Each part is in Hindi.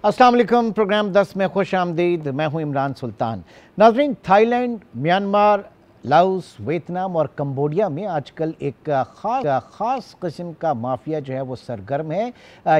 अस्सलाम वालेकुम। प्रोग्राम 10 में खुश आमदीद। मैं हूं इमरान सुल्तान। नाज़रीन, थाईलैंड, म्यांमार, लाओस, वियतनाम और कंबोडिया में आजकल एक ख़ास किस्म का माफिया जो है वो सरगर्म है।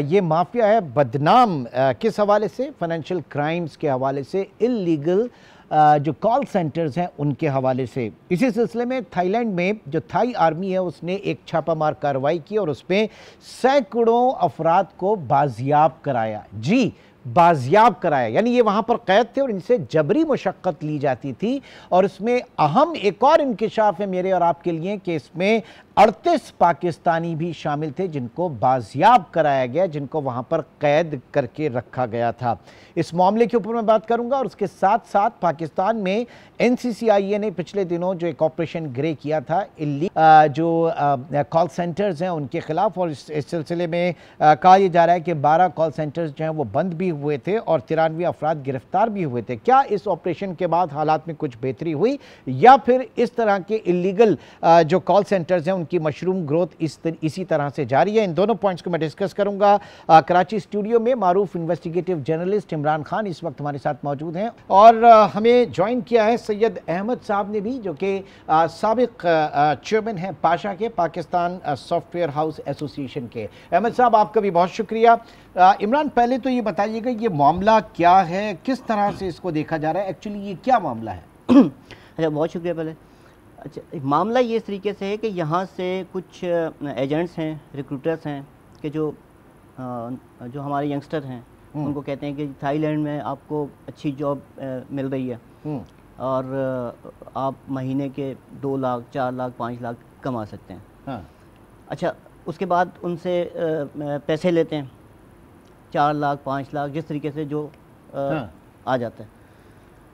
ये माफिया है बदनाम किस हवाले से? फाइनेंशियल क्राइम्स के हवाले से, इल्लीगल जो कॉल सेंटर्स हैं उनके हवाले से। इसी सिलसिले में थाईलैंड में जो थाई आर्मी है उसने एक छापामार कार्रवाई की और उसमें सैकड़ों अफराद को बाजियाब कराया। जी, बाजियाब कराया, यानी ये वहां पर कैद थे और इनसे जबरी मुशक्कत ली जाती थी। और इसमें अहम एक और इंकिशाफ है मेरे और आपके लिए कि इसमें 38 पाकिस्तानी भी शामिल थे जिनको बाजियाब कराया गया, जिनको वहां पर कैद करके रखा गया था। इस मामले के ऊपर मैं बात करूंगा और उसके साथ साथ पाकिस्तान में NCCIA ने पिछले दिनों जो एक ऑपरेशन ग्रे किया था जो कॉल सेंटर्स हैं उनके खिलाफ, और इस सिलसिले में कहा यह जा रहा है कि 12 कॉल सेंटर्स जो हैं वो बंद भी हुए थे और 93 अफराद गिरफ्तार भी हुए थे। क्या इस ऑपरेशन के बाद हालात में कुछ बेहतरी हुई या फिर इस तरह के इलीगल जो कॉल सेंटर्स हैं उनकी मशरूम ग्रोथ इसी तरह से जारी है? इन दोनों पॉइंट्स को मैं डिस्कस करूंगा। कराची स्टूडियो में मारूफ इन्वेस्टिगेटिव जर्नलिस्ट इमरान खान इस वक्त हमारे साथ मौजूद हैं और हमें ज्वाइन किया है सैयद अहमद साहब ने भी, जो कि साबिक चेयरमैन हैं पाशा के, पाकिस्तान सॉफ्टवेयर हाउस एसोसिएशन के। अहमद साहब, आपका भी बहुत शुक्रिया। इमरान, पहले तो ये बताइएगा ये मामला क्या है, किस तरह से इसको देखा जा रहा है, एक्चुअली ये क्या मामला है? अच्छा, बहुत शुक्रिया। पहले अच्छा, मामला ये इस तरीके से है कि यहाँ से कुछ एजेंट्स हैं, रिक्रूटर्स हैं कि जो हमारे यंगस्टर हैं उनको कहते हैं कि थाईलैंड में आपको अच्छी जॉब मिल रही है और आप महीने के 2 लाख, 4 लाख, 5 लाख कमा सकते हैं। हाँ। अच्छा, उसके बाद उनसे पैसे लेते हैं 4 लाख, 5 लाख, जिस तरीके से जो आ जाता है।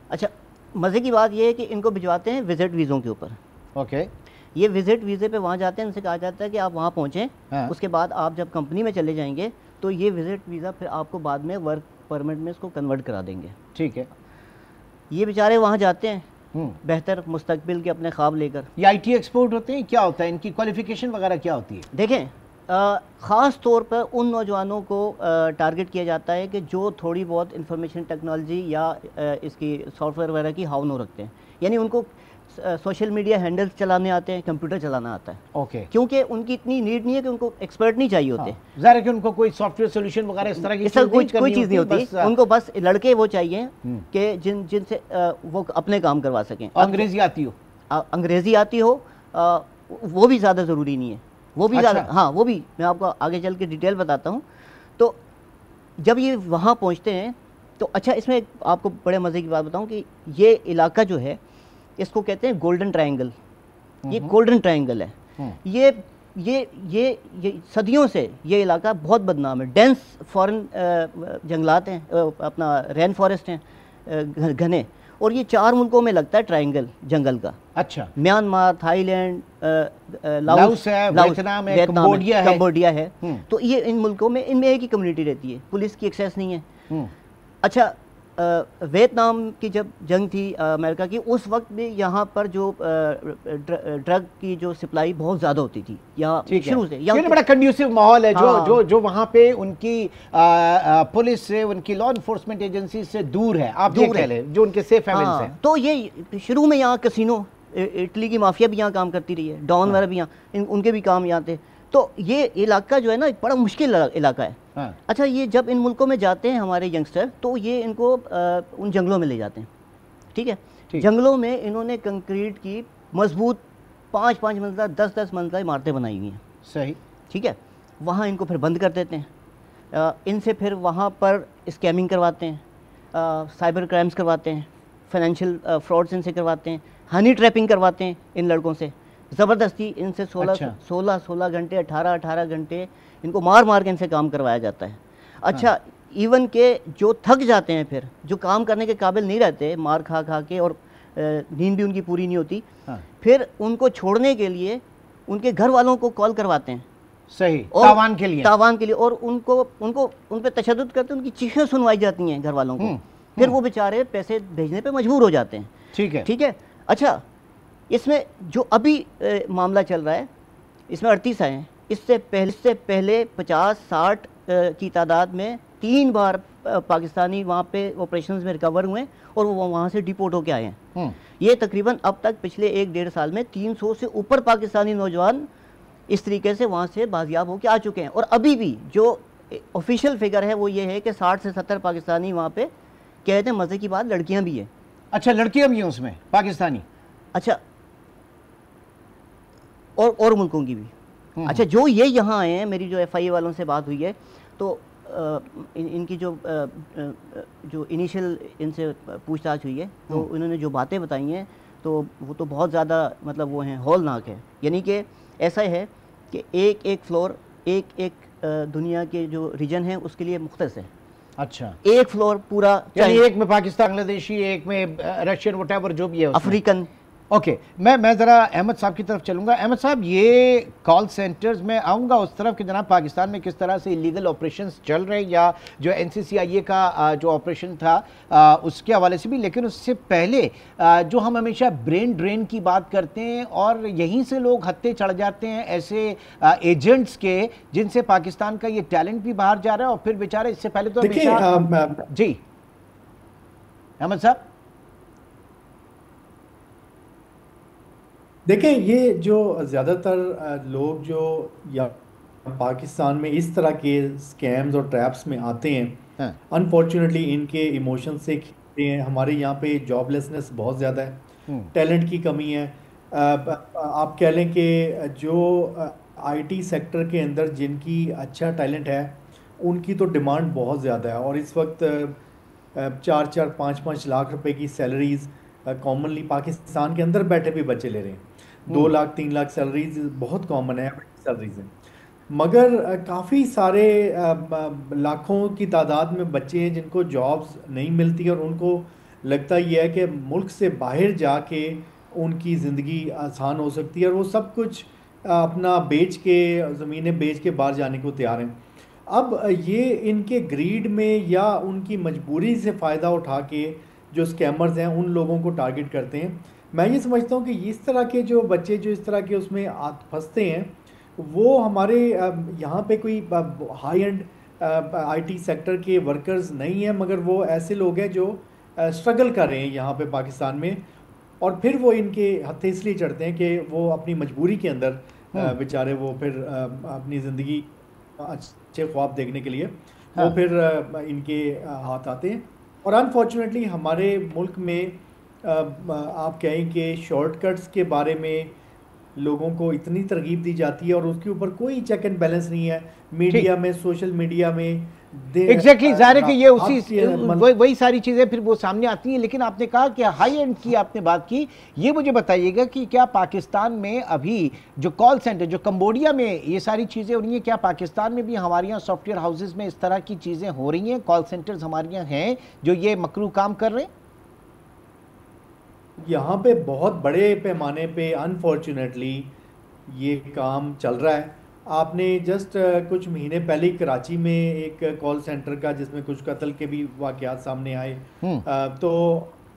अच्छा, मज़े की बात यह है कि इनको भिजवाते हैं विजिट वीज़ों के ऊपर। ओके। ये विजिट वीज़े पे वहाँ जाते हैं, उनसे कहा जाता है कि आप वहाँ पहुँचें। हाँ। उसके बाद आप जब कंपनी में चले जाएंगे तो ये विजिट वीज़ा फिर आपको बाद में वर्क परमिट में इसको कन्वर्ट करा देंगे। ठीक है। ये बेचारे वहाँ जाते हैं बेहतर मुस्तकबिल के अपने ख्वाब लेकर। ये IT एक्सपोर्ट होते हैं, क्या होता है इनकी क्वालिफिकेशन वगैरह क्या होती है? देखें, ख़ास तौर पर उन नौजवानों को टारगेट किया जाता है कि जो थोड़ी बहुत इंफॉर्मेशन टेक्नोलॉजी या इसकी सॉफ्टवेयर वगैरह की हाउनो रखते हैं, यानी उनको सोशल मीडिया हैंडल्स चलाने आते हैं, कंप्यूटर चलाना आता है। ओके। क्योंकि उनकी इतनी नीड नहीं है कि उनको एक्सपर्ट नहीं चाहिए होते। ज़ाहिर है कि उनको कोई सॉफ्टवेयर सोल्यूशन वगैरह इस तरह की कोई चीज़ नहीं होती। उनको बस लड़के वो चाहिए कि जिनसे वो अपने काम करवा सकें। अंग्रेजी आती हो, अंग्रेजी आती हो, वो भी ज़्यादा ज़रूरी नहीं है, वो भी ज़्यादा। हाँ, वो भी मैं आपको आगे चल के डिटेल बताता हूँ। तो जब ये वहाँ पहुँचते हैं तो अच्छा, इसमें आपको बड़े मज़े की बात बताऊँ कि ये इलाका जो है इसको कहते हैं गोल्डन ट्रायंगल। ये गोल्डन ट्रायंगल है। ये सदियों से ये इलाका बहुत बदनाम है। डेंस फॉरेन जंगलात हैं, अपना रेन फॉरेस्ट हैं घने, और ये 4 मुल्कों में लगता है ट्रायंगल जंगल का। अच्छा। म्यांमार, थाईलैंड, लाओस है, वियतनाम है, कंबोडिया है। तो ये इन मुल्कों में इनमें एक ही कम्युनिटी रहती है, पुलिस की एक्सेस नहीं है। अच्छा, वियतनाम की जब जंग थी अमेरिका की, उस वक्त भी यहाँ पर जो ड्रग की जो सप्लाई बहुत ज़्यादा होती थी यहाँ शुरू से। यहाँ बड़ा कंड्यूसिव माहौल है। हाँ। जो वहाँ पे उनकी पुलिस से, उनकी लॉ इन्फोर्समेंट एजेंसी से दूर है, आप दूर है, जो उनके सेफ हेवन्स हैं। तो ये शुरू में यहाँ कैसीनो, इटली की माफिया भी यहाँ काम करती रही है, डॉन वगैरह भी यहाँ, उनके भी काम यहाँ थे। तो ये इलाका जो है ना बड़ा मुश्किल इलाका है। हाँ। अच्छा, ये जब इन मुल्कों में जाते हैं हमारे यंगस्टर तो ये इनको उन जंगलों में ले जाते हैं। ठीक है। जंगलों में इन्होंने कंक्रीट की मजबूत 5-5 मंजिला, 10-10 मंजिला इमारतें बनाई हुई हैं। सही। ठीक है। वहाँ इनको फिर बंद कर देते हैं। इनसे फिर वहाँ पर स्कैमिंग करवाते हैं, साइबर क्राइम्स करवाते हैं, फाइनेंशियल फ्रॉड्स इनसे करवाते हैं, हनी ट्रैपिंग करवाते हैं इन लड़कों से ज़बरदस्ती। इनसे 16 घंटे, 18 घंटे इनको मार मार के इनसे काम करवाया जाता है। अच्छा। हाँ। इवन के जो थक जाते हैं, फिर जो काम करने के काबिल नहीं रहते, मार खा खा के, और नींद भी उनकी पूरी नहीं होती। हाँ। फिर उनको छोड़ने के लिए उनके घर वालों को कॉल करवाते हैं। सही। तावान के लिए और उन पे तशद्दुद करते हैं, उनकी चीखें सुनवाई जाती हैं घर वालों को। फिर वो बेचारे पैसे भेजने पे मजबूर हो जाते हैं। ठीक है। अच्छा, इसमें जो अभी मामला चल रहा है इसमें 38 आए हैं। इससे पहले 50-60 की तादाद में 3 बार पाकिस्तानी वहाँ पे ऑपरेशंस में रिकवर हुए और वो वहाँ से डिपोर्ट होके आए हैं। ये तकरीबन अब तक पिछले 1-1.5 साल में 300 से ऊपर पाकिस्तानी नौजवान इस तरीके से वहाँ से बाजियाब होके आ चुके हैं। और अभी भी जो ऑफिशियल फिगर है वो ये है कि 60 से 70 पाकिस्तानी वहाँ पे कहते हैं। मज़े की बात, लड़कियाँ भी हैं। अच्छा, लड़कियाँ भी हैं उसमें पाकिस्तानी? अच्छा, और मुल्कों की भी। अच्छा, जो ये यहाँ आए हैं, मेरी जो FIA वालों से बात हुई है तो इनकी जो इनिशियल इनसे पूछताछ हुई है तो उन्होंने जो बातें बताई हैं तो वो तो बहुत ज़्यादा मतलब वो हैं, हौलनाक है। यानी कि ऐसा है कि एक एक फ्लोर एक दुनिया के जो रीजन है उसके लिए मुख्तस है। अच्छा, एक फ्लोर पूरा, यानी एक में पाकिस्तान, बांग्लादेशी, एक में रशियन, व्हाटएवर जो भी है, अफ्रीकन। ओके, मैं ज़रा अहमद साहब की तरफ चलूँगा। अहमद साहब, ये कॉल सेंटर्स में आऊँगा उस तरफ कि जनाब पाकिस्तान में किस तरह से इलीगल ऑपरेशंस चल रहे हैं या जो NCCIA का जो ऑपरेशन था उसके हवाले से भी, लेकिन उससे पहले जो हम हमेशा ब्रेन ड्रेन की बात करते हैं और यहीं से लोग हत्थे चढ़ जाते हैं ऐसे एजेंट्स के जिनसे पाकिस्तान का ये टैलेंट भी बाहर जा रहा है और फिर बेचारे इससे पहले तो जी अहमद साहब देखें, ये जो ज़्यादातर लोग जो या पाकिस्तान में इस तरह के स्कैम्स और ट्रैप्स में आते हैं, अनफॉर्चुनेटली इनके इमोशन से खेलते हैं। हमारे यहाँ पे जॉबलेसनेस बहुत ज़्यादा है, टैलेंट की कमी है। आप कह लें कि जो IT सेक्टर के अंदर जिनकी अच्छा टैलेंट है उनकी तो डिमांड बहुत ज़्यादा है और इस वक्त 4-4, 5-5 लाख रुपए की सैलरीज कॉमनली पाकिस्तान के अंदर बैठे भी बच्चे ले रहे हैं। 2 लाख 3 लाख सैलरीज बहुत कॉमन है, सैलरीज हैं। मगर काफ़ी सारे लाखों की तादाद में बच्चे हैं जिनको जॉब्स नहीं मिलती और उनको लगता ये है कि मुल्क से बाहर जाके उनकी ज़िंदगी आसान हो सकती है और वो सब कुछ अपना बेच के, ज़मीनें बेच के बाहर जाने को तैयार हैं। अब ये इनके ग्रीड में या उनकी मजबूरी से फ़ायदा उठा के जो स्कैमर्स हैं उन लोगों को टारगेट करते हैं। मैं ये समझता हूँ कि इस तरह के जो बच्चे जो इस तरह के उसमें फंसते हैं वो हमारे यहाँ पे कोई हाई एंड IT सेक्टर के वर्कर्स नहीं हैं, मगर वो ऐसे लोग हैं जो स्ट्रगल कर रहे हैं यहाँ पे पाकिस्तान में और फिर वो इनके हत्थे इसलिए चढ़ते हैं कि वो अपनी मजबूरी के अंदर बेचारे वो फिर अपनी ज़िंदगी अच्छे ख्वाब देखने के लिए वो फिर इनके हाथ आते हैं। और अनफॉर्चुनेटली हमारे मुल्क में आप कहें कि शॉर्टकट्स के बारे में लोगों को इतनी तरगीब दी जाती है और उसके ऊपर कोई चेक एंड बैलेंस नहीं है। मीडिया में, सोशल मीडिया में एग्जैक्टली ज़ाहिर है कि ये उसी वही सारी चीज़ें फिर वो सामने आती हैं। लेकिन आपने कहा कि हाई एंड की आपने बात की, ये मुझे बताइएगा कि क्या पाकिस्तान में अभी जो कॉल सेंटर जो कंबोडिया में ये सारी चीज़ें हो रही हैं, क्या पाकिस्तान में भी हमारे यहाँ सॉफ्टवेयर हाउसेज में इस तरह की चीज़ें हो रही हैं? कॉल सेंटर्स हमारे यहाँ हैं जो ये मकरू काम कर रहे हैं? यहाँ पे बहुत बड़े पैमाने पे अनफॉर्चुनेटली ये काम चल रहा है। आपने जस्ट कुछ महीने पहले कराची में एक कॉल सेंटर का जिसमें कुछ कत्ल के भी वाक़यात सामने आए, तो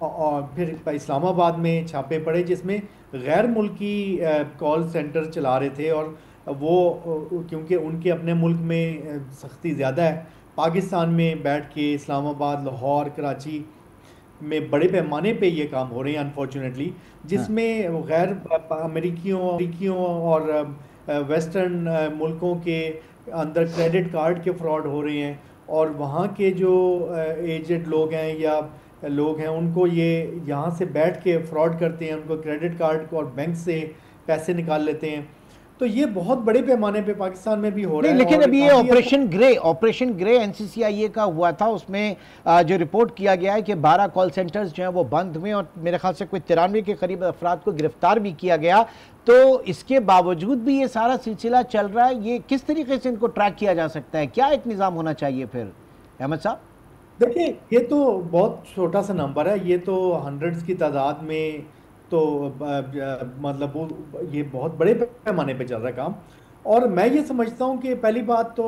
और फिर इस्लामाबाद में छापे पड़े जिसमें गैर मुल्की कॉल सेंटर चला रहे थे और वो क्योंकि उनके अपने मुल्क में सख्ती ज़्यादा है, पाकिस्तान में बैठ के इस्लामाबाद, लाहौर, कराची में बड़े पैमाने पे ये काम हो रहे हैं अनफॉर्चुनेटली, जिसमें गैर अमेरिकियों और वेस्टर्न मुल्कों के अंदर क्रेडिट कार्ड के फ्रॉड हो रहे हैं और वहाँ के जो एजेड लोग हैं या लोग हैं उनको ये यहाँ से बैठ के फ्रॉड करते हैं, उनको क्रेडिट कार्ड और बैंक से पैसे निकाल लेते हैं। तो ये बहुत बड़े पैमाने पे पाकिस्तान में भी हो रहा है। लेकिन अभी ये ऑपरेशन ग्रे NCCIA का हुआ था, उसमें जो रिपोर्ट किया गया है कि 12 कॉल सेंटर्स जो हैं वो बंद हुए और मेरे ख्याल से कोई 93 के करीब अफराद को गिरफ्तार भी किया गया। तो इसके बावजूद भी ये सारा सिलसिला चल रहा है, ये किस तरीके से इनको ट्रैक किया जा सकता है? क्या एक निज़ाम होना चाहिए फिर अहमद साहब? देखिए, ये तो बहुत छोटा सा नंबर है, ये तो हंड्रेड्स की तादाद में, तो मतलब वो ये बहुत बड़े पैमाने पे चल रहा है काम। और मैं ये समझता हूँ कि पहली बात तो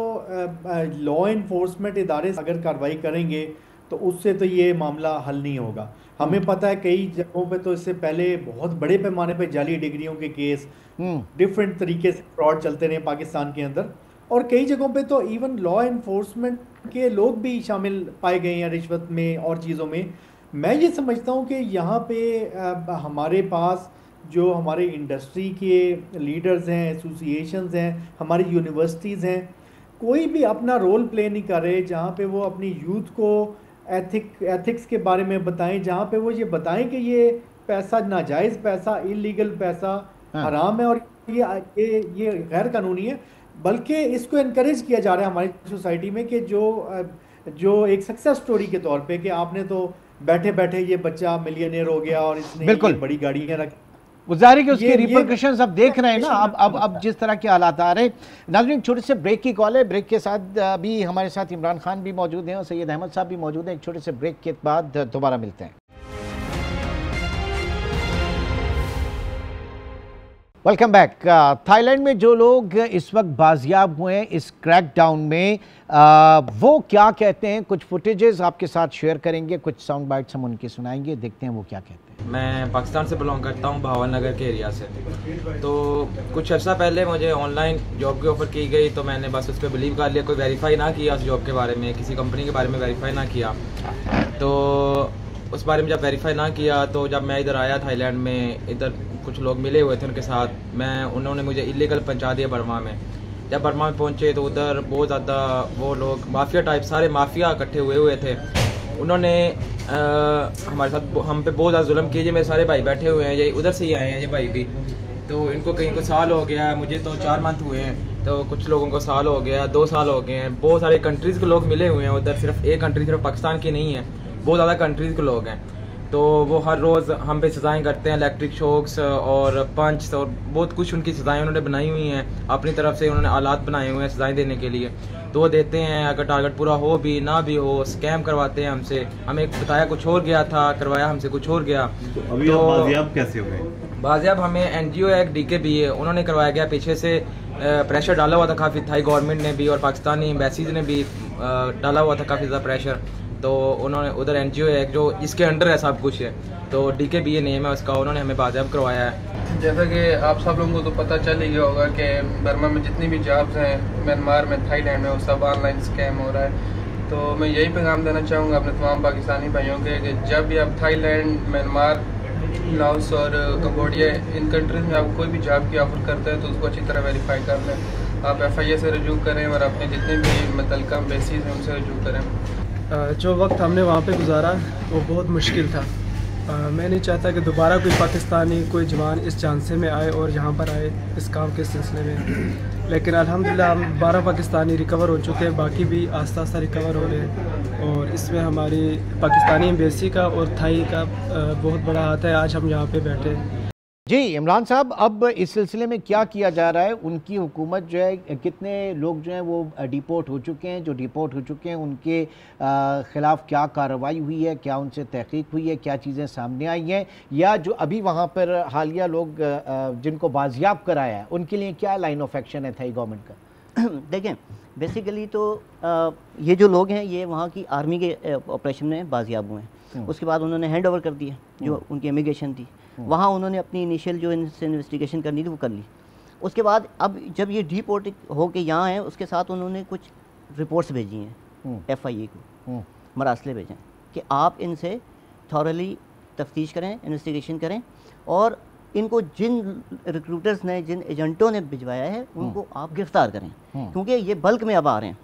लॉ इन्फोर्समेंट इदारे अगर कार्रवाई करेंगे तो उससे तो ये मामला हल नहीं होगा। हमें पता है कई जगहों पे तो इससे पहले बहुत बड़े पैमाने पे जाली डिग्रियों के केस, डिफरेंट तरीके से फ्रॉड चलते रहे पाकिस्तान के अंदर, और कई जगहों पे तो इवन लॉ इन्फोर्समेंट के लोग भी शामिल पाए गए हैं रिश्वत में और चीज़ों में। मैं ये समझता हूँ कि यहाँ पे हमारे पास जो हमारे इंडस्ट्री के लीडर्स हैं, एसोसिएशंस हैं, हमारी यूनिवर्सिटीज़ हैं, कोई भी अपना रोल प्ले नहीं कर रहे जहाँ पे वो अपनी यूथ को एथिक्स के बारे में बताएं, जहाँ पे वो ये बताएं कि ये पैसा नाजायज़ पैसा, इलीगल पैसा हराम है और ये गैर कानूनी है, बल्कि इसको इनकरेज किया जा रहा है हमारी सोसाइटी में कि जो एक सक्सेस स्टोरी के तौर पे कि आपने तो बैठे बैठे ये बच्चा मिलियनेयर हो गया और इसने ये बड़ी गाड़ियां रखी। गुजारी के उसके रिपरकशंस अब देख रहे हैं ना, अब जिस तरह के हालात आ रहे हैं। नाज़रीन, छोटे से ब्रेक की कॉल है। ब्रेक के साथ भी हमारे साथ इमरान खान भी मौजूद हैं और सैयद अहमद साहब भी मौजूद हैं। एक छोटे से ब्रेक के बाद दोबारा मिलते हैं। Welcome back. थाईलैंड में जो लोग इस वक्त बाजियाब हुए हैं इस क्रैकडाउन में, वो क्या कहते हैं, कुछ फुटेजेस आपके साथ शेयर करेंगे, कुछ साउंड बाइट्स हम उनकी सुनाएंगे, देखते हैं वो क्या कहते हैं। मैं पाकिस्तान से बिलोंग करता हूँ, भावन नगर के एरिया से। तो कुछ अर्सा पहले मुझे ऑनलाइन जॉब की ऑफ़र की गई, तो मैंने बस उस पर बिलीव कर लिया, कोई वेरीफाई ना किया उस जॉब के बारे में, किसी कंपनी के बारे में वेरीफाई ना किया। तो उस बारे में जब वेरीफाई ना किया, तो जब मैं इधर आया थाईलैंड में, इधर कुछ लोग मिले हुए थे उनके साथ, उन्होंने मुझे इलीगल पहुंचा दिया बर्मा में। जब बर्मा में पहुंचे तो उधर बहुत ज़्यादा वो लोग माफिया टाइप, सारे माफिया इकट्ठे हुए थे। उन्होंने हमारे साथ हम पे बहुत ज़्यादा जुल्म किए। मेरे सारे भाई बैठे हुए हैं, ये उधर से ही आए हैं, ये भाई भी, तो इनको कहीं को साल हो गया, मुझे तो 4 मंथ हुए हैं, तो कुछ लोगों को साल हो गया, 2 साल हो गए हैं। बहुत सारे कंट्रीज़ के लोग मिले हुए हैं उधर, सिर्फ एक कंट्री, सिर्फ पाकिस्तान की नहीं है, बहुत ज़्यादा कंट्रीज़ के लोग हैं। तो वो हर रोज़ हम पे सज़ाएँ करते हैं, इलेक्ट्रिक शॉक्स और पंच और बहुत कुछ उनकी सज़ाएँ उन्होंने बनाई हुई हैं, अपनी तरफ से उन्होंने आलात बनाए हुए हैं सज़ाएँ देने के लिए। तो वो देते हैं, अगर टारगेट पूरा हो भी ना भी हो, स्कैम करवाते हैं हमसे। हमें बताया कुछ और गया था, करवाया हमसे कुछ और गया। तो अभी आप बाजियाब कैसे हुए? बाजियाब हमें NGO है, DKB है, उन्होंने करवाया गया। पीछे से प्रेशर डाला हुआ था काफ़ी, थाई गवर्नमेंट ने भी और पाकिस्तानी एम्बेसीज ने भी डाला हुआ था काफ़ी ज़्यादा प्रेशर। तो उन्होंने उधर NGO है जो इसके अंडर है सब कुछ है, तो DKB नेम है उसका, उन्होंने हमें बाजियाब करवाया है। जैसा कि आप सब लोगों को तो पता चल ही गया होगा कि बर्मा में जितनी भी जॉब्स हैं, म्यांमार में, थाईलैंड में, वो सब ऑनलाइन स्कैम हो रहा है। तो मैं यही पैगाम देना चाहूँगा अपने तमाम पाकिस्तानी भाइयों के कि जब भी आप थाईलैंड, म्यांमार, लाओस और कंबोडिया, इन कंट्रीज़ में आप कोई भी जॉब की ऑफ़र करते हैं तो उसको अच्छी तरह वेरीफाई कर लें। आप FIA से रजू करें और अपने जितने भी मुतल्लिका बेसिस हैं उनसे रजू करें। जो वक्त हमने वहाँ पे गुजारा वो बहुत मुश्किल था। मैं नहीं चाहता कि दोबारा कोई पाकिस्तानी, कोई जवान इस झांसे में आए और यहाँ पर आए इस काम के सिलसिले में। लेकिन अल्हम्दुलिल्लाह हम 12 पाकिस्तानी रिकवर हो चुके हैं, बाकी भी आस्ता आस्ता रिकवर हो रहे हैं। और इसमें हमारी पाकिस्तानी एम्बेसी का और थाई का बहुत बड़ा हाथ है, आज हम यहाँ पे बैठे हैं। जी इमरान साहब, अब इस सिलसिले में क्या किया जा रहा है? उनकी हुकूमत जो है, कितने लोग जो हैं वो डिपोर्ट हो चुके हैं, जो डिपोर्ट हो चुके हैं उनके ख़िलाफ़ क्या कार्रवाई हुई है, क्या उनसे तहकीक हुई है, क्या चीज़ें सामने आई हैं, या जो अभी वहाँ पर हालिया लोग जिनको बाजियाब कराया है उनके लिए क्या लाइन ऑफ एक्शन है थाई गवर्नमेंट का? देखें, बेसिकली तो ये जो लोग हैं ये वहाँ की आर्मी के ऑपरेशन में बाजियाब हुए हैं। उसके बाद उन्होंने हैंड ओवर कर दिया जो उनकी इमिग्रेशन थी, वहाँ उन्होंने अपनी इनिशियल जो इनसे इन्वेस्टिगेशन करनी थी वो कर ली। उसके बाद अब जब ये डिपोर्ट हो के यहाँ हैं, उसके साथ उन्होंने कुछ रिपोर्ट्स भेजी हैं FIA को, मरासले भेजे कि आप इनसे थॉरली तफ्तीश करें, इन्वेस्टिगेशन करें, और इनको जिन रिक्रूटर्स ने, जिन एजेंटों ने भिजवाया है उनको आप गिरफ्तार करें, क्योंकि ये बल्क में अब आ रहे हैं।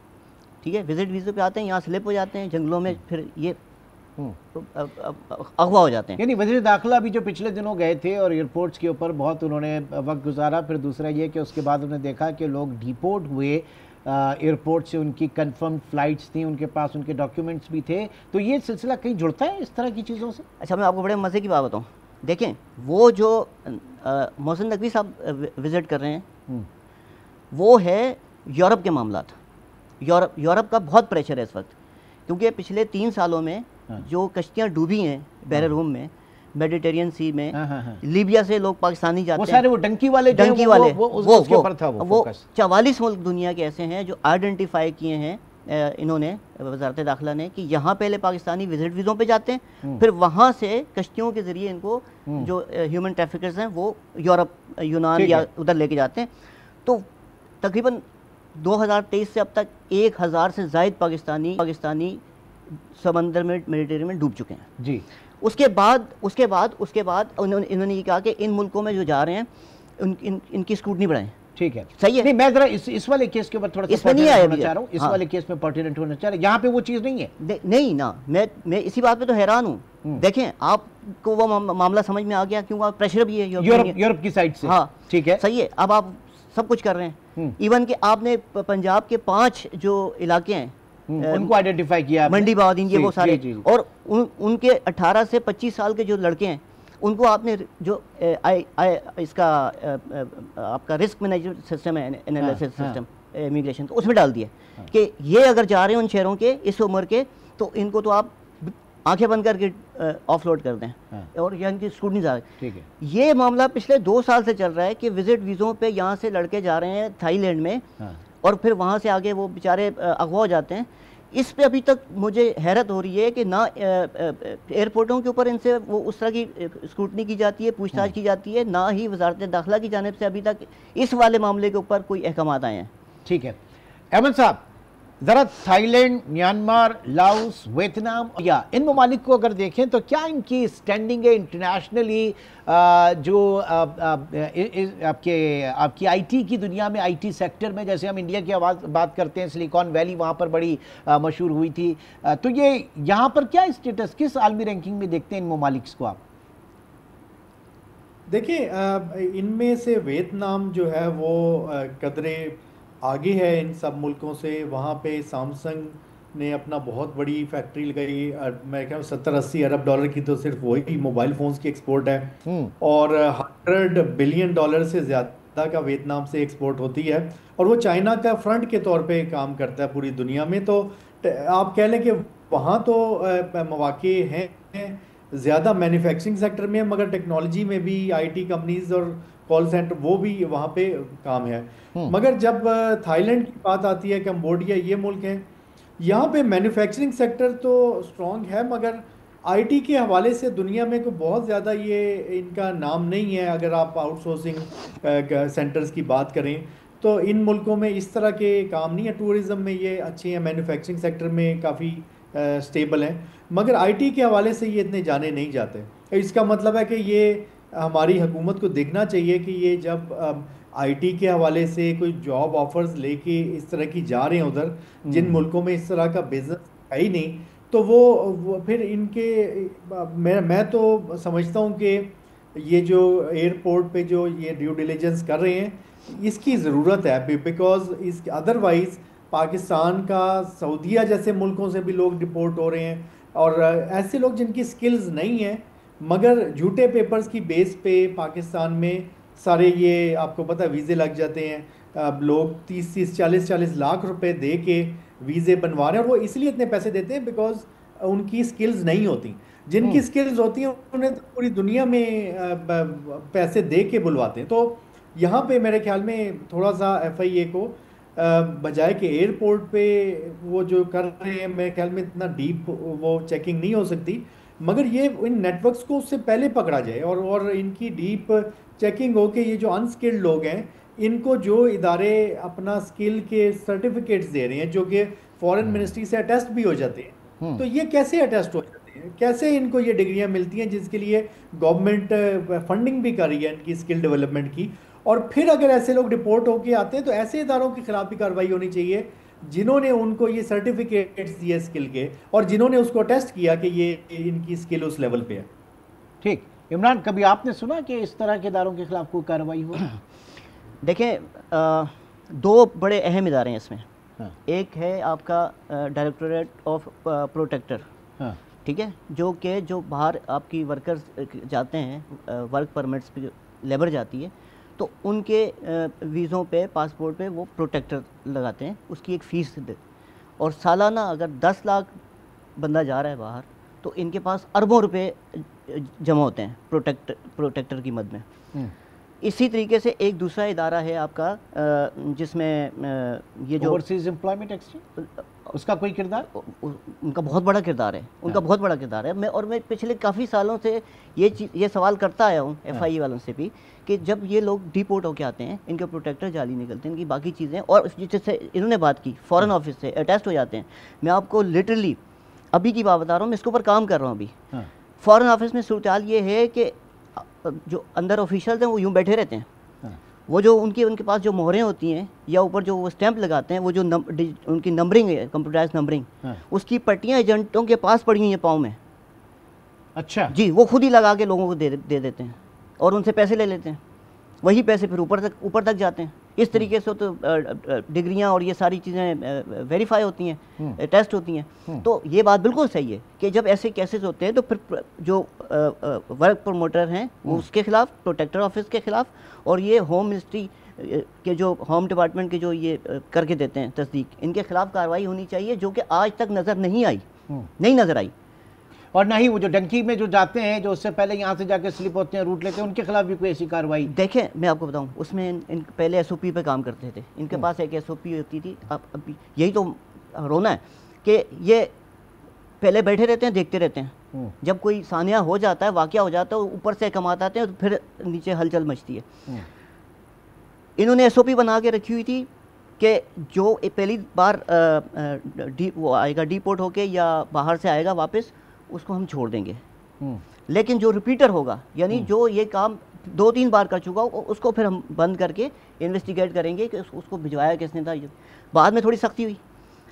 ठीक है, विजिट वीज़े पे आते हैं, यहाँ स्लिप हो जाते हैं जंगलों में, फिर ये अगवा हो जाते हैं। यानी वज़ीर दाखिला भी जो पिछले दिनों गए थे और एयरपोर्ट्स के ऊपर बहुत उन्होंने वक्त गुजारा, फिर दूसरा ये कि उसके बाद उन्होंने देखा कि लोग डिपोर्ट हुए एयरपोर्ट से, उनकी कंफर्म फ़्लाइट्स थी, उनके पास उनके डॉक्यूमेंट्स भी थे। तो ये सिलसिला कहीं जुड़ता है इस तरह की चीज़ों से? अच्छा, मैं आपको बड़े मज़े की बात बताऊँ। देखें, वो जो मोहसिन नकवी साहब विज़िट कर रहे हैं वो है यूरोप के मामला था। यूरोप का बहुत प्रेशर है इस वक्त, क्योंकि पिछले 3 सालों में जो कश्तियाँ डूबी हैं बहर रूम में, मेडिटेरियन सी में, लीबिया से लोग पाकिस्तानी जाते हैं, सारे वो डंकी वाले वो 44 मुल्क दुनिया के ऐसे हैं जो आइडेंटिफाई किए हैं इन्होंने, वजारत दाखिला ने, कि यहाँ पहले पाकिस्तानी विजिट वीज़ों पे जाते हैं, फिर वहाँ से कश्तियों के ज़रिए इनको जो ह्यूमन ट्रैफिकर्स हैं वो यूरोप, यूनान या उधर लेके जाते हैं। तो तकरीबन 2023 से अब तक 1000 से ज़ायद पाकिस्तानी समंदर में, मेडिटेरियन में डूब चुके हैं जी। उसके बाद इन्होंने ये कहा कि इन मुल्कों में जो जा रहे हैं इनकी स्क्रूटनी बढ़ाएं। ठीक है, सही है। नहीं, मैं जरा इस वाले केस के ऊपर थोड़ा सा इसमें नहीं आया चाह रहा हूँ, इस वाले केस में पर्टिनेंट होना चाह रहा हूँ, यहाँ पे वो चीज़ नहीं है। नहीं ना, मैं इसी बात पे तो हैरान हूँ। देखें, आपको वो मामला समझ में आ गया, क्योंकि प्रेशर भी है यूरोप की साइड से। हाँ ठीक है, सही है। अब आप सब कुछ कर रहे हैं, इवन कि आपने पंजाब के 5 जो इलाके हैं उनको आइडेंटिफाई किया, मंडी बाद ये वो सारे, और उनके 18 से 25 साल के जो लड़के हैं उनको आपने जो इसका आपका रिस्क मैनेजमेंट सिस्टम है, एनालिसिस सिस्टम, इमिग्रेशन, तो उसमें डाल दिया कि ये अगर जा रहे हैं उन शहरों के इस उम्र के, तो इनको तो आप आंखें बंद करके ऑफलोड कर दें और यहाँ की स्कूटनी जा रही। ठीक है, ये मामला पिछले 2 साल से चल रहा है कि विजिट वीज़ों पे यहाँ से लड़के जा रहे हैं थाईलैंड में, और फिर वहाँ से आगे वो बेचारे अगवा हो जाते हैं। इस पे अभी तक मुझे हैरत हो रही है कि ना एयरपोर्टों के ऊपर इनसे वो उस तरह की स्क्रूटनी की जाती है, पूछताछ की जाती है, ना ही वजारत दाखिला की जानिब से अभी तक इस वाले मामले के ऊपर कोई अहकामात आए हैं। ठीक है, अहमद साहब, ज़रा थाईलैंड, म्यांमार, लाओस, वियतनाम या इन ममालिक को अगर देखें तो क्या इनकी स्टैंडिंग है इंटरनेशनली, जो आपकी आईटी की दुनिया में, आईटी सेक्टर में, जैसे हम इंडिया की बात करते हैं, सिलिकॉन वैली वहाँ पर बड़ी मशहूर हुई थी, तो ये यहाँ पर क्या स्टेटस, किस आलमी रैंकिंग में देखते हैं इन ममालिक को आप? देखिए, इनमें से वियतनाम जो है वो कदरे आगे है इन सब मुल्कों से। वहाँ पे सैमसंग ने अपना बहुत बड़ी फैक्ट्री लगाई, मैं कहूँ 70-80 अरब डॉलर की तो सिर्फ वही मोबाइल फ़ोन्स की एक्सपोर्ट है, और 100 बिलियन डॉलर से ज़्यादा का वियतनाम से एक्सपोर्ट होती है, और वो चाइना का फ्रंट के तौर पे काम करता है पूरी दुनिया में। तो आप कह लें कि वहाँ तो मौके हैं ज़्यादा मैन्युफैक्चरिंग सेक्टर में, मगर टेक्नोलॉजी में भी आईटी कंपनीज और कॉल सेंटर वो भी वहाँ पे काम है। मगर जब थाईलैंड की बात आती है, कंबोडिया, ये मुल्क हैं, यहाँ पे मैन्युफैक्चरिंग सेक्टर तो स्ट्रॉन्ग है, मगर आईटी के हवाले से दुनिया में को बहुत ज़्यादा ये इनका नाम नहीं है। अगर आप आउटसोर्सिंग सेंटर्स की बात करें तो इन मुल्कों में इस तरह के काम नहीं है। टूरिज़म में ये अच्छे हैं, मैन्युफैक्चरिंग सेक्टर में काफ़ी स्टेबल हैं, मगर आईटी के हवाले से ये इतने जाने नहीं जाते। इसका मतलब है कि ये हमारी हुकूमत को देखना चाहिए कि ये जब आईटी के हवाले से कोई जॉब ऑफर्स लेके इस तरह की जा रहे हैं उधर, जिन मुल्कों में इस तरह का बिजनेस है ही नहीं, तो वो फिर इनके मैं तो समझता हूँ कि ये जो एयरपोर्ट पे जो ये ड्यू डिलिजेंस कर रहे हैं, इसकी ज़रूरत है, बिकॉज इस अदरवाइज़ पाकिस्तान का सऊदीया जैसे मुल्कों से भी लोग डिपोर्ट हो रहे हैं, और ऐसे लोग जिनकी स्किल्स नहीं हैं मगर झूठे पेपर्स की बेस पे पाकिस्तान में सारे ये आपको पता है वीज़े लग जाते हैं। लोग 30-40 लाख रुपए दे के वीज़े बनवा रहे हैं, और वो इसलिए इतने पैसे देते हैं बिकॉज उनकी स्किल्स नहीं होती। जिनकी स्किल्स होती हैं उन्हें पूरी दुनिया में पैसे दे के बुलवाते हैं। तो यहाँ पे मेरे ख्याल में थोड़ा सा FIA को बजाय के एयरपोर्ट पे वो जो कर रहे हैं, मेरे ख्याल में इतना डीप वो चेकिंग नहीं हो सकती, मगर ये इन नेटवर्क्स को उससे पहले पकड़ा जाए और इनकी डीप चेकिंग हो कि ये जो अनस्किल्ड लोग हैं इनको जो इदारे अपना स्किल के सर्टिफिकेट्स दे रहे हैं जो कि फॉरेन मिनिस्ट्री से अटेस्ट भी हो जाते हैं, तो ये कैसे अटेस्ट हो जाते हैं, कैसे इनको ये डिग्रियां मिलती हैं जिसके लिए गवर्नमेंट फंडिंग भी कर रही है इनकी स्किल डेवलपमेंट की। और फिर अगर ऐसे लोग रिपोर्ट होके आते हैं तो ऐसे इदारों के खिलाफ भी कार्रवाई होनी चाहिए जिन्होंने उनको ये सर्टिफिकेट्स दिए स्किल के और जिन्होंने उसको टेस्ट किया कि ये इनकी स्किल उस लेवल पे है। ठीक, इमरान, कभी आपने सुना कि इस तरह के इदारों के खिलाफ कोई कार्रवाई हो? देखें, 2 बड़े अहम इदारे हैं इसमें। एक है आपका डायरेक्टोरेट ऑफ प्रोटेक्टर, ठीक है, जो बाहर आपकी वर्कर्स जाते हैं, वर्क परमिट्स पे लेबर जाती है, तो उनके वीज़ों पे, पासपोर्ट पे वो प्रोटेक्टर लगाते हैं, उसकी एक फ़ीस दे, और सालाना अगर 10 लाख बंदा जा रहा है बाहर तो इनके पास अरबों रुपए जमा होते हैं प्रोटेक्टर की मद में। इसी तरीके से एक दूसरा इदारा है आपका जिसमें ये जो ओवरसीज एम्प्लॉयमेंट एक्सचेंज, उसका कोई किरदार? उनका बहुत बड़ा किरदार है, उनका बहुत बड़ा किरदार है। मैं पिछले काफ़ी सालों से ये सवाल करता आया हूँ FIA वालों से भी कि जब ये लोग डिपोर्ट होके आते हैं, इनके प्रोटेक्टर जाली निकलते हैं, इनकी बाकी चीज़ें, और जैसे इन्होंने बात की फॉरेन ऑफिस से अटैस्ट हो जाते हैं। मैं आपको लिटरली अभी की बात बता रहा हूँ, मैं इसके ऊपर काम कर रहा हूँ अभी। फॉरेन ऑफिस में सूरत हाल ये है कि जो अंदर ऑफिशियल्स हैं वो यूँ बैठे रहते हैं, वो जो उनके पास जो मोहरें होती हैं या ऊपर जो वो स्टैंप लगाते हैं, वो जो उनकी नंबरिंग है, कंप्यूटराइज नंबरिंग, उसकी पट्टियाँ एजेंटों के पास पड़ी हुई हैं पाँव में। अच्छा जी, वो खुद ही लगा के लोगों को दे देते हैं और उनसे पैसे ले लेते हैं। वही पैसे फिर ऊपर तक जाते हैं। इस तरीके से तो डिग्रियां और ये सारी चीज़ें वेरीफाई होती हैं, टेस्ट होती हैं। तो ये बात बिल्कुल सही है कि जब ऐसे केसेस होते हैं तो फिर जो वर्क प्रमोटर हैं वो उसके खिलाफ, प्रोटेक्टर ऑफिस के खिलाफ, और ये होम मिनिस्ट्री के जो होम डिपार्टमेंट के जो ये करके देते हैं तस्दीक, इनके खिलाफ कार्रवाई होनी चाहिए, जो कि आज तक नज़र नहीं आई, नहीं नज़र आई। और ना ही वो जो डंकी में जो जाते हैं, जो उससे पहले यहाँ से जाके स्लिप होते हैं, रूट लेते हैं, उनके खिलाफ भी कोई ऐसी कार्रवाई? देखें, मैं आपको बताऊं, उसमें इन पहले SOP पे काम करते थे, इनके पास एक SOP होती थी। अब यही तो रोना है कि ये पहले बैठे रहते हैं, देखते रहते हैं, जब कोई सानिया हो जाता है, वाकया हो जाता है, ऊपर से कमाते आते हैं, तो फिर नीचे हलचल मचती है। इन्होंने SOP बना के रखी हुई थी कि जो पहली बार वो आएगा डिपोर्ट होके या बाहर से आएगा वापस, उसको हम छोड़ देंगे, लेकिन जो रिपीटर होगा, यानी जो ये काम 2-3 बार कर चुका हो, उसको फिर हम बंद करके इन्वेस्टिगेट करेंगे कि उसको भिजवाया किसने था। बाद में थोड़ी सख्ती हुई।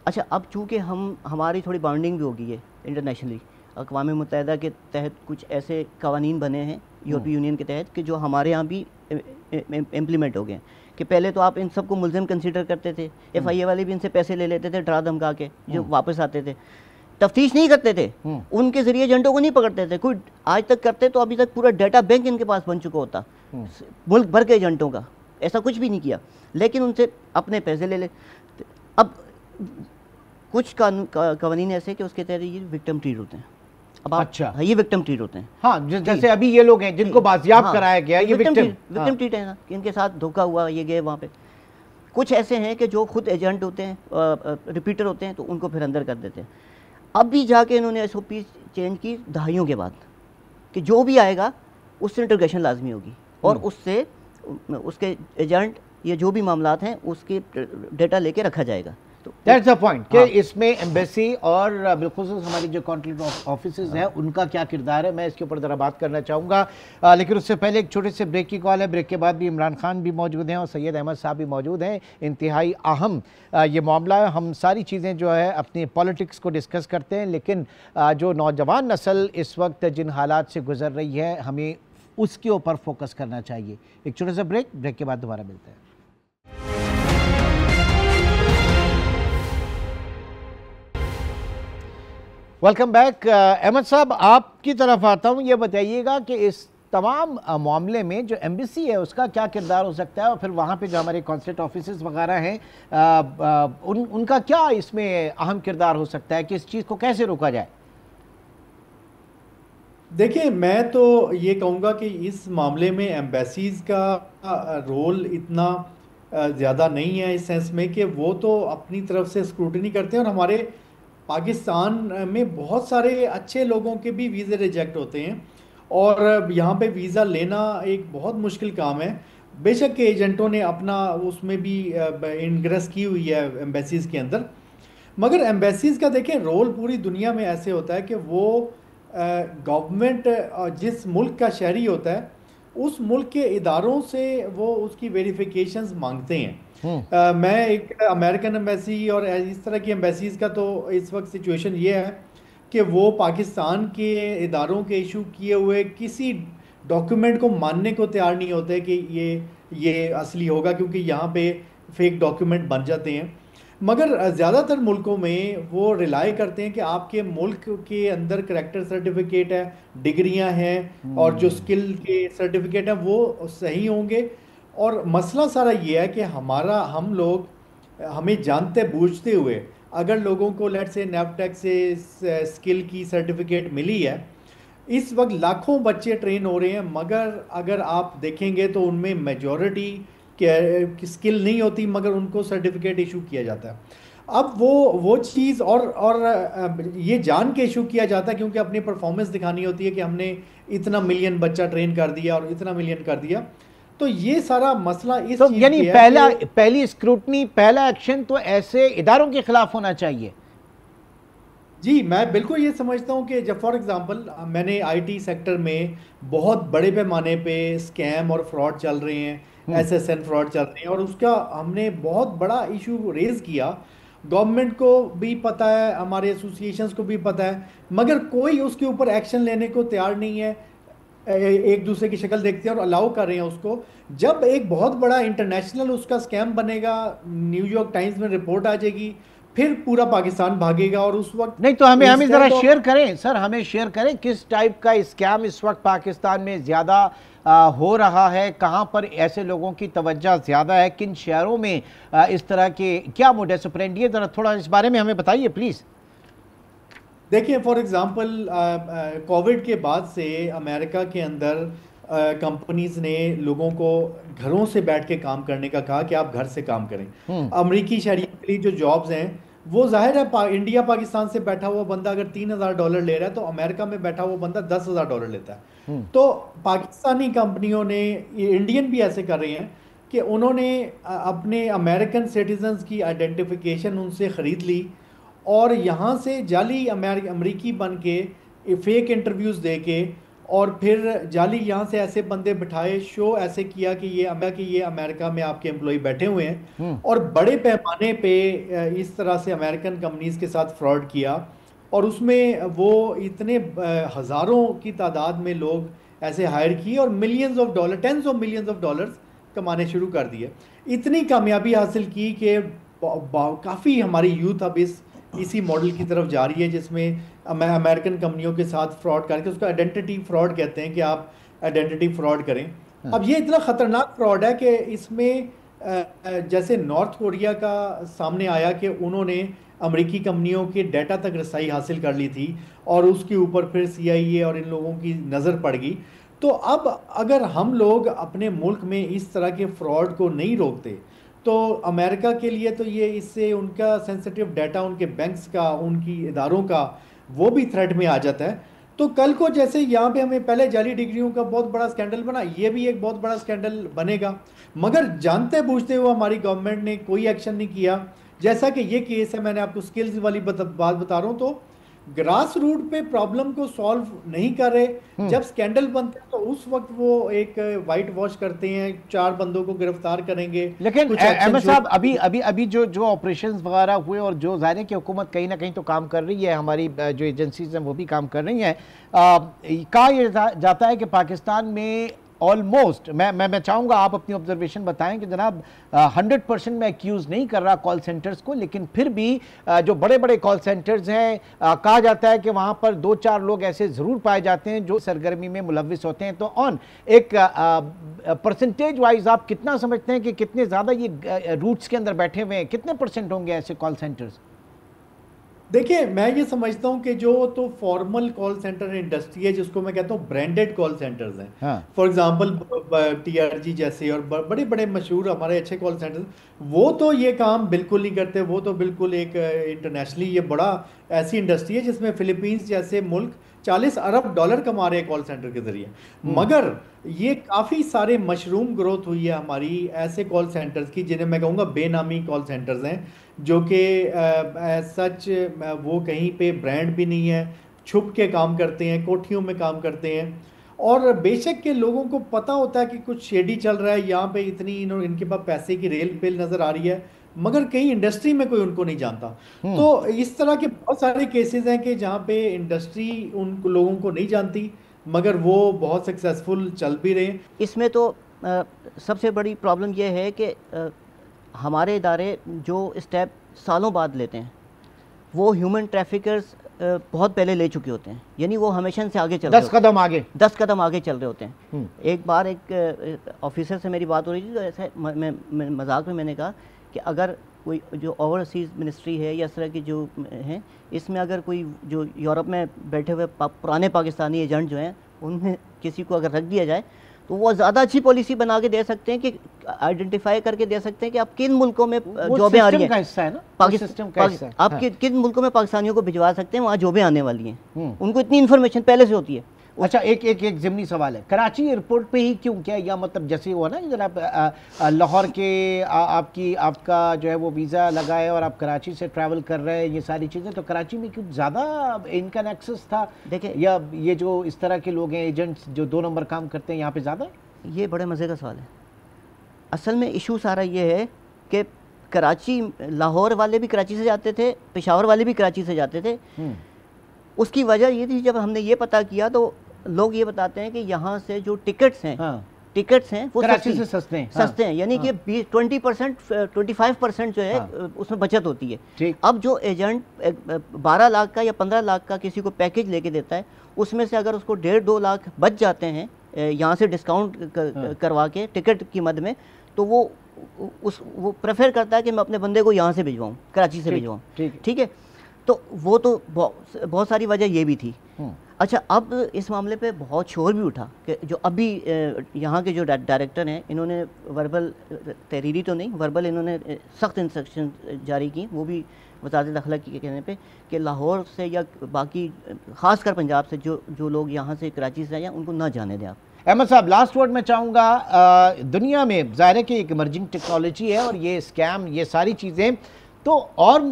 अच्छा, अब चूँकि हमारी थोड़ी बॉन्डिंग भी हो गई है इंटरनेशनली, अक़वाम मुत्तहिदा के तहत कुछ ऐसे कवानीन बने हैं यूरोपीय यूनियन के तहत कि जो हमारे यहाँ भी इम्प्लीमेंट हो गए हैं कि पहले तो आप इन सबको मुल्ज़िम कंसीडर करते थे, FIA वाले भी इनसे पैसे ले लेते थे डरा धमका के, जो वापस आते थे, तफ्तीश नहीं करते थे, उनके जरिए एजेंटों को नहीं पकड़ते थे। कोई आज तक करते तो अभी तक पूरा डेटा बैंक इनके पास बन चुका होता, मुल्क भर के एजेंटों का। ऐसा कुछ भी नहीं किया, लेकिन उनसे अपने पैसे ले ले। अब कुछ कवानीन ऐसे कि उसके तहत ये विक्टिम ट्रीट होते हैं। अब अच्छा, ये विक्टिम ट्रीट होते हैं। हाँ, जैसे अभी ये लोग हैं जिनको बाजियाब कराया गया, ये विक्टिम ट्रीट है ना, कि इनके साथ धोखा हुआ, ये गए वहाँ पे। कुछ ऐसे हैं कि जो खुद एजेंट होते हैं, रिपीटर होते हैं, तो उनको फिर अंदर कर देते हैं। अब भी जाके इन्होंने SOP चेंज की दहाइयों के बाद कि जो भी आएगा उससे इंटरगेशन लाजमी होगी, और उससे उसके एजेंट ये जो भी मामलात हैं उसके डेटा लेके रखा जाएगा। तो दैट्स द पॉइंट कि इसमें एम्बेसी और बिलखुसूस हमारी जो कॉन्सुलेट ऑफिसेज हैं उनका क्या किरदार है, मैं इसके ऊपर ज़रा बात करना चाहूँगा। लेकिन उससे पहले एक छोटे से ब्रेक की कॉल है। ब्रेक के बाद भी इमरान खान भी मौजूद हैं और सैयद अहमद साहब भी मौजूद हैं। इंतहाई अहम ये मामला है। हम सारी चीज़ें जो है अपनी पॉलिटिक्स को डिस्कस करते हैं, लेकिन जो नौजवान नस्ल इस वक्त जिन हालात से गुजर रही है, हमें उसके ऊपर फोकस करना चाहिए। एक छोटे से ब्रेक के बाद दोबारा मिलते हैं। Welcome back. अहमद साहब, आपकी तरफ आता हूँ। ये बताइएगा कि इस तमाम मामले में जो एम्बेसी है उसका क्या किरदार हो सकता है, और फिर वहाँ पे जो हमारे कॉन्सुलेट ऑफिसेस वगैरह हैं उनका क्या इसमें अहम किरदार हो सकता है कि इस चीज़ को कैसे रोका जाए? देखिए, मैं तो ये कहूँगा कि इस मामले में एम्बेसीज का रोल इतना ज़्यादा नहीं है, इस सेंस में कि वो तो अपनी तरफ से स्क्रूटनी करते हैं, और हमारे पाकिस्तान में बहुत सारे अच्छे लोगों के भी वीज़े रिजेक्ट होते हैं, और यहाँ पे वीज़ा लेना एक बहुत मुश्किल काम है। बेशक के एजेंटों ने अपना उसमें भी इंग्रेस की हुई है एम्बेसीज़ के अंदर, मगर एम्बेसीज़ का देखें रोल पूरी दुनिया में ऐसे होता है कि वो गवर्नमेंट जिस मुल्क का शहरी होता है उस मुल्क के इदारों से वो उसकी वेरिफिकेशंस मांगते हैं। मैं एक अमेरिकन एम्बेसी और इस तरह की एम्बेसीज़ का तो इस वक्त सिचुएशन ये है कि वो पाकिस्तान के इदारों के इशू किए हुए किसी डॉक्यूमेंट को मानने को तैयार नहीं होते कि ये असली होगा, क्योंकि यहाँ पे फेक डॉक्यूमेंट बन जाते हैं। मगर ज़्यादातर मुल्कों में वो रिलाई करते हैं कि आपके मुल्क के अंदर करैक्टर सर्टिफिकेट है, डिग्रियां हैं, और जो स्किल के सर्टिफिकेट हैं वो सही होंगे। और मसला सारा ये है कि हम लोग हमें जानते बूझते हुए अगर लोगों को लेट से नेपटेक से स्किल की सर्टिफिकेट मिली है, इस वक्त लाखों बच्चे ट्रेन हो रहे हैं, मगर अगर आप देखेंगे तो उनमें मेजॉरिटी स्किल नहीं होती, मगर उनको सर्टिफिकेट इशू किया जाता है। अब वो चीज़ और ये जान के इशू किया जाता है क्योंकि अपनी परफॉर्मेंस दिखानी होती है कि हमने इतना मिलियन बच्चा ट्रेन कर दिया और इतना मिलियन कर दिया। तो ये सारा मसला इस तो यानी पहली स्क्रूटनी, पहला एक्शन तो ऐसे इदारों के खिलाफ होना चाहिए। जी, मैं बिल्कुल ये समझता हूँ कि जब फॉर एग्जांपल मैंने आईटी सेक्टर में बहुत बड़े पैमाने पे स्कैम और फ्रॉड चल रहे हैं, एसएसएन फ्रॉड चल रहे हैं, और उसका हमने बहुत बड़ा इशू रेज किया। गवर्नमेंट को भी पता है, हमारे एसोसिएशंस को भी पता है, मगर कोई उसके ऊपर एक्शन लेने को तैयार नहीं है। एक दूसरे की शक्ल देखते हैं और अलाउ कर रहे हैं उसको। जब एक बहुत बड़ा इंटरनेशनल उसका स्कैम बनेगा, न्यूयॉर्क टाइम्स में रिपोर्ट आ जाएगी, फिर पूरा पाकिस्तान भागेगा। और उस वक्त नहीं तो हमें जरा शेयर करें सर, हमें शेयर करें किस टाइप का स्कैम इस वक्त पाकिस्तान में ज्यादा हो रहा है, कहां पर ऐसे लोगों की तवज्जो ज्यादा है, किन शहरों में इस तरह के क्या मोडस ऑपरेंडी है, जरा थोड़ा इस बारे में हमें बताइए प्लीज। देखिए, फॉर एग्जांपल कोविड के बाद से अमेरिका के अंदर कंपनीज ने लोगों को घरों से बैठ के काम करने का कहा कि आप घर से काम करें। अमेरिकी शहरियों के लिए जो जॉब्स हैं वो जाहिर है इंडिया पाकिस्तान से बैठा हुआ बंदा अगर $3,000 ले रहा है तो अमेरिका में बैठा हुआ बंदा $10,000 लेता है। तो पाकिस्तानी कंपनियों ने, इंडियन भी ऐसे कर रहे हैं कि उन्होंने अपने अमेरिकन सिटीजन्स की आइडेंटिफिकेशन उनसे ख़रीद ली और यहाँ से जाली अमेरिकी बन के फेक इंटरव्यूज़ दे के और फिर जाली यहाँ से ऐसे बंदे बिठाए, शो ऐसे किया कि ये अमेरिका में आपके एम्प्लॉय बैठे हुए हैं, और बड़े पैमाने पे इस तरह से अमेरिकन कंपनीज के साथ फ्रॉड किया। और उसमें वो इतने हज़ारों की तादाद में लोग ऐसे हायर किए और millions of dollar, tens of millions of dollars कमाने शुरू कर दिए। इतनी कामयाबी हासिल की कि काफ़ी हमारी यूथ अब इसी मॉडल की तरफ जा रही है जिसमें अमेरिकन कंपनियों के साथ फ्रॉड करके, उसको आइडेंटिटी फ्रॉड कहते हैं कि आप आइडेंटिटी फ्रॉड करें। अब ये इतना ख़तरनाक फ्रॉड है कि इसमें जैसे नॉर्थ कोरिया का सामने आया कि उन्होंने अमेरिकी कंपनियों के डाटा तक रसाई हासिल कर ली थी और उसके ऊपर फिर CIA और इन लोगों की नज़र पड़ गई। तो अब अगर हम लोग अपने मुल्क में इस तरह के फ्रॉड को नहीं रोकते तो अमेरिका के लिए तो ये इससे उनका सेंसिटिव डाटा, उनके बैंक्स का, उनकी इदारों का, वो भी थ्रेट में आ जाता है। तो कल को जैसे यहाँ पे हमें पहले जाली डिग्रियों का बहुत बड़ा स्कैंडल बना, ये भी एक बहुत बड़ा स्कैंडल बनेगा, मगर जानते बूझते हुए हमारी गवर्नमेंट ने कोई एक्शन नहीं किया। जैसा कि ये केस है, मैंने आपको स्किल्स वाली बात बता रहा हूँ, तो ग्रास रूट पे प्रॉब्लम को सॉल्व नहीं कर रहे। जब स्कैंडल बनते हैं तो उस वक्त वो एक वाइट वॉश करते हैं, 4 बंदों को गिरफ्तार करेंगे। लेकिन अहमद साहब, अभी जो ऑपरेशंस वगैरह हुए और जो ज़ाहिर है कि हुकूमत कहीं ना कहीं तो काम कर रही है, हमारी जो एजेंसीज हैं वो भी काम कर रही हैं। कहा यह जाता है कि पाकिस्तान में ऑलमोस्ट, मैं चाहूँगा आप अपनी ऑब्जर्वेशन बताएं कि जनाब 100% मैं एक्यूज़ नहीं कर रहा कॉल सेंटर्स को, लेकिन फिर भी जो बड़े बड़े कॉल सेंटर्स हैं, कहा जाता है कि वहाँ पर 2-4 लोग ऐसे ज़रूर पाए जाते हैं जो सरगर्मी में मुलविस होते हैं। तो ऑन एक परसेंटेज वाइज आप कितना समझते हैं कि कितने ज़्यादा ये रूट्स के अंदर बैठे हुए हैं, कितने % होंगे ऐसे कॉल सेंटर्स? देखिए, मैं ये समझता हूँ कि जो तो फॉर्मल कॉल सेंटर इंडस्ट्री है, जिसको मैं कहता हूँ ब्रांडेड कॉल सेंटर्स हैं, फॉर एग्जांपल TRG जैसे और बड़े बड़े मशहूर हमारे अच्छे कॉल सेंटर्स, वो तो ये काम बिल्कुल नहीं करते। वो तो बिल्कुल एक इंटरनेशनली ये बड़ा ऐसी इंडस्ट्री है जिसमें फिलीपींस जैसे मुल्क $40 अरब कमा रहे हैं कॉल सेंटर के जरिए। मगर ये काफ़ी सारे मशरूम ग्रोथ हुई है हमारी ऐसे कॉल सेंटर्स की, जिन्हें मैं कहूँगा बेनामी कॉल सेंटर्स हैं, जो कि सच वो कहीं पे ब्रांड भी नहीं है, छुप के काम करते हैं, कोठियों में काम करते हैं। और बेशक के लोगों को पता होता है कि कुछ शेडी चल रहा है यहाँ पे, इतनी इनके पास पैसे की रेल पेल नज़र आ रही है, मगर कहीं इंडस्ट्री में कोई उनको नहीं जानता। तो इस तरह के बहुत सारे केसेस हैं कि जहाँ पे इंडस्ट्री उन लोगों को नहीं जानती, मगर वो बहुत सक्सेसफुल चल भी रहे हैं। इसमें तो सबसे बड़ी प्रॉब्लम ये है कि हमारे इदारे जो स्टेप सालों बाद लेते हैं वो ह्यूमन ट्रैफिकर्स बहुत पहले ले चुके होते हैं, यानी वो हमेशा से आगे चल रहे 10 कदम आगे चल रहे होते हैं। एक बार एक ऑफिसर से मेरी बात हो रही थी, तो ऐसे मैं मजाक में मैंने कहा कि अगर कोई जो ओवरसीज़ मिनिस्ट्री है या इस तरह की जो हैं, इसमें अगर कोई जो यूरोप में बैठे हुए पुराने पाकिस्तानी एजेंट जो हैं, उनमें किसी को अगर रख दिया जाए तो वो ज़्यादा अच्छी पॉलिसी बना के दे सकते हैं कि आइडेंटिफाई करके दे सकते हैं कि आप किन मुल्कों में जॉबें आ रही हैं, पाकिस्तान आप किन मुल्कों में पाकिस्तानियों को भिजवा सकते हैं, वहाँ जॉबें आने वाली हैं, उनको इतनी इन्फॉर्मेशन पहले से होती है। अच्छा, एक ज़िमनी सवाल है, कराची एयरपोर्ट पे ही क्यों, क्या या मतलब जैसे हुआ ना इधर आप लाहौर के आपका जो है वो वीज़ा लगा है और आप कराची से ट्रैवल कर रहे हैं, ये सारी चीज़ें, तो कराची में क्यों ज़्यादा इनका एक्सेस था? देखिए, या ये जो इस तरह के लोग हैं एजेंट्स जो 2 नंबर काम करते हैं यहाँ पे ज़्यादा? ये बड़े मज़े का सवाल है। असल में इशू सारा ये है कि कराची, लाहौर वाले भी कराची से जाते थे, पेशावर वाले भी कराची से जाते थे। उसकी वजह ये थी, जब हमने ये पता किया तो लोग ये बताते हैं कि यहाँ से जो टिकट्स हैं, टिकट्स हैं वो कराची से सस्ते हैं, यानी कि 20% 25% जो है उसमें बचत होती है। अब जो एजेंट 12 लाख का या 15 लाख का किसी को पैकेज लेके देता है, उसमें से अगर उसको 1.5-2 लाख बच जाते हैं यहाँ से डिस्काउंट करवा के टिकट की मद में, तो वो प्रेफर करता है कि मैं अपने बंदे को यहाँ से भिजवाऊँ, कराची से भिजवाऊँ। ठीक है, तो वो तो बहुत सारी वजह ये भी थी। अच्छा, अब इस मामले पे बहुत शोर भी उठा कि जो अभी यहाँ के जो डायरेक्टर हैं, इन्होंने वर्बल तहरीरी तो नहीं, वर्बल इन्होंने सख्त इंस्ट्रक्शन जारी की, वो भी वज़ारत दाखिला के कहने पे, कि लाहौर से या बाकी ख़ासकर पंजाब से जो लोग यहाँ से कराची से आए हैं उनको ना जाने दें आप। अहमद साहब, लास्ट वर्ड मैं चाहूँगा, दुनिया में ज़ाहिर है कि एक इमर्जिंग टेक्नोलॉजी है और ये स्कैम, ये सारी चीज़ें, तो और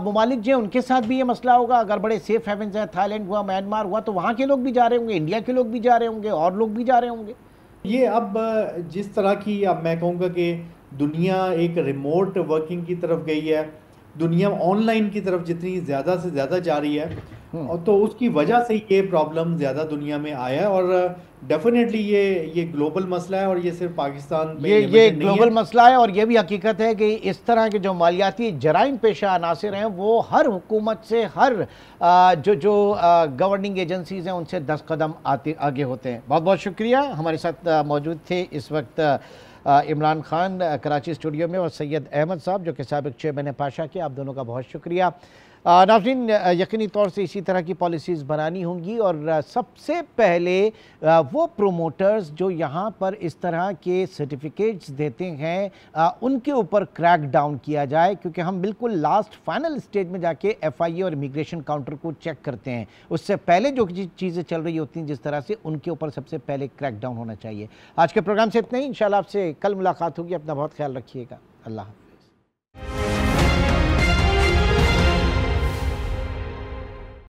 ममालिक जो उनके साथ भी ये मसला होगा। अगर बड़े सेफ हेवन्स हैं, थाईलैंड हुआ, म्यांमार हुआ, तो वहाँ के लोग भी जा रहे होंगे, इंडिया के लोग भी जा रहे होंगे, और लोग भी जा रहे होंगे। ये अब जिस तरह की, अब मैं कहूँगा कि दुनिया एक रिमोट वर्किंग की तरफ गई है, दुनिया ऑनलाइन की तरफ जितनी ज़्यादा से ज़्यादा जा रही है, और तो उसकी वजह से ये प्रॉब्लम ज़्यादा दुनिया में आया है। और डेफिनेटली ये ग्लोबल मसला है, और ये सिर्फ पाकिस्तान में ये ग्लोबल मसला है। और ये भी हकीकत है कि इस तरह के जो मालियाती जराइम पेशा अनासिर हैं, वो हर हुकूमत से, हर जो गवर्निंग एजेंसीज़ हैं, उनसे 10 कदम आगे होते हैं। बहुत बहुत शुक्रिया, हमारे साथ मौजूद थे इस वक्त इमरान खान कराची स्टूडियो में, और सैयद अहमद साहब जो कि साबिक चेयरमैन पाशा के। आप दोनों का बहुत शुक्रिया। नाज़रीन, यकीनी तौर से इसी तरह की पॉलिसीज़ बनानी होंगी, और सबसे पहले वो प्रोमोटर्स जो यहाँ पर इस तरह के सर्टिफिकेट्स देते हैं उनके ऊपर क्रैक डाउन किया जाए, क्योंकि हम बिल्कुल लास्ट फाइनल स्टेज में जाके FIA और इमिग्रेशन काउंटर को चेक करते हैं। उससे पहले जो चीज़ें चल रही होती हैं जिस तरह से, उनके ऊपर सबसे पहले क्रैक डाउन होना चाहिए। आज के प्रोग्राम से इतना ही, इंशाल्लाह आपसे कल मुलाकात होगी। अपना बहुत ख्याल रखिएगा। अल्लाह।